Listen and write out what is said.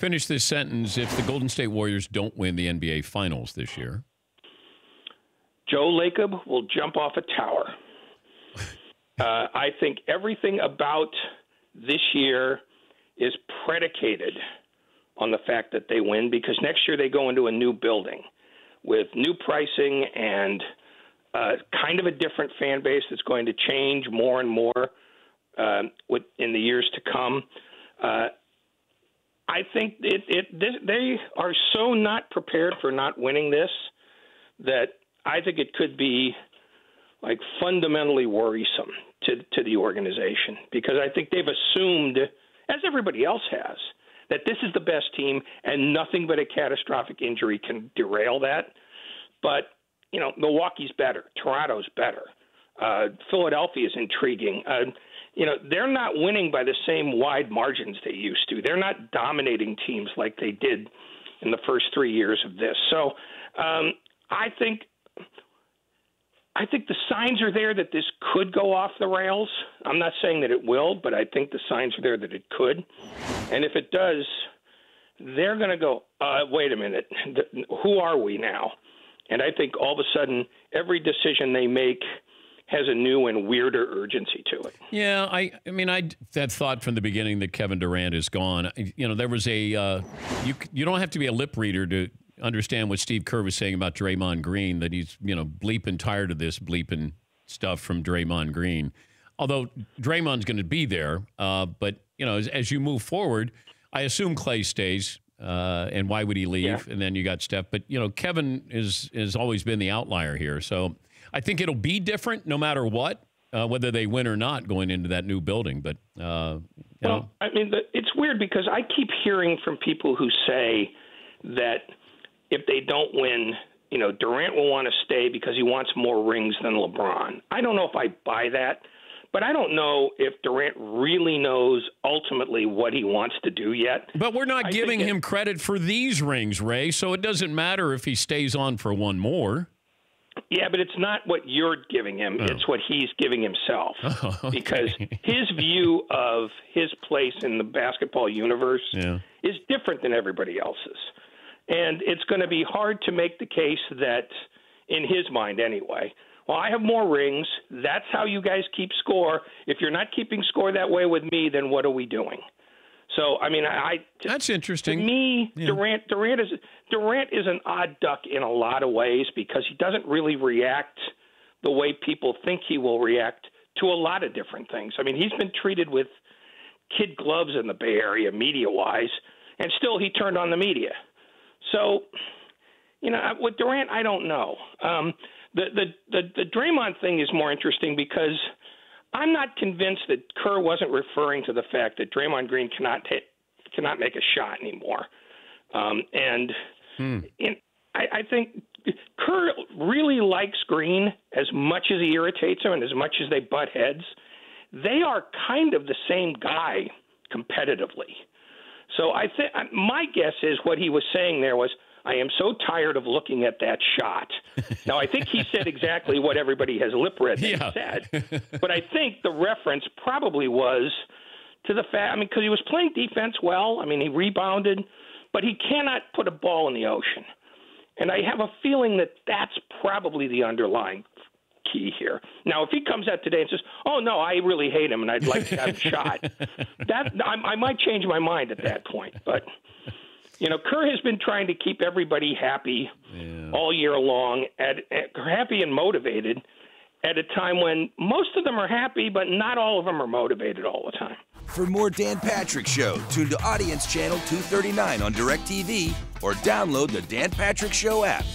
Finish this sentence. If the Golden State Warriors don't win the NBA Finals this year. Joe Lacob will jump off a tower. I think everything about this year is predicated on the fact that they win, because next year they go into a new building with new pricing and kind of a different fan base that's going to change more and more in the years to come. I think they are so not prepared for not winning this that I think it could be like fundamentally worrisome to the organization, because I think they've assumed, as everybody else has, that this is the best team and nothing but a catastrophic injury can derail that. But, you know, Milwaukee's better. Toronto's better. Philadelphia is intriguing. You know, they're not winning by the same wide margins they used to. They're not dominating teams like they did in the first 3 years of this. So I think the signs are there that this could go off the rails. I'm not saying that it will, but I think the signs are there that it could. And if it does, they're going to go, wait a minute, who are we now? And I think all of a sudden every decision they make has a new and weirder urgency to it. Yeah, I mean, I that thought from the beginning that Kevin Durant is gone. You know, there was a you don't have to be a lip reader to understand what Steve Kerr was saying about Draymond Green, that he's, you know, bleeping tired of this bleeping stuff from Draymond Green. Although Draymond's going to be there, but, you know, as you move forward, I assume Clay stays, and why would he leave? Yeah. And then you got Steph. But, you know, Kevin has always been the outlier here. So I think it'll be different no matter what, whether they win or not going into that new building. But, you know. I mean, it's weird because I keep hearing from people who say that if they don't win, you know, Durant will want to stay because he wants more rings than LeBron. I don't know if I buy that, but I don't know if Durant really knows ultimately what he wants to do yet. But we're not giving him credit for these rings, Ray, so it doesn't matter if he stays on for one more. Yeah, but it's not what you're giving him. Oh. It's what he's giving himself. Oh, okay. Because his view of his place in the basketball universe is different than everybody else's. And it's going to be hard to make the case that, in his mind anyway, well, I have more rings. That's how you guys keep score. If you're not keeping score that way with me, then what are we doing? So, I mean, that's interesting. To me, yeah. Durant is an odd duck in a lot of ways because he doesn't really react the way people think he will react to a lot of different things. I mean, he's been treated with kid gloves in the Bay Area media-wise, and still he turned on the media. So, you know, with Durant, I don't know. The Draymond thing is more interesting because I'm not convinced that Kerr wasn't referring to the fact that Draymond Green cannot make a shot anymore. I think Kerr really likes Green as much as he irritates him and as much as they butt heads. They are kind of the same guy competitively. So I think my guess is what he was saying there was, I am so tired of looking at that shot. Now, I think he said exactly what everybody has lip-read that he said. But I think the reference probably was to the fact, I mean, because he was playing defense well. I mean, he rebounded, but he cannot put a ball in the ocean. And I have a feeling that that's probably the underlying key here. Now, if he comes out today and says, oh, no, I really hate him and I'd like to have him shot, I might change my mind at that point. But, you know, Kerr has been trying to keep everybody happy all year long, happy and motivated at a time when most of them are happy, but not all of them are motivated all the time. For more Dan Patrick Show, tune to Audience Channel 239 on DirecTV or download the Dan Patrick Show app.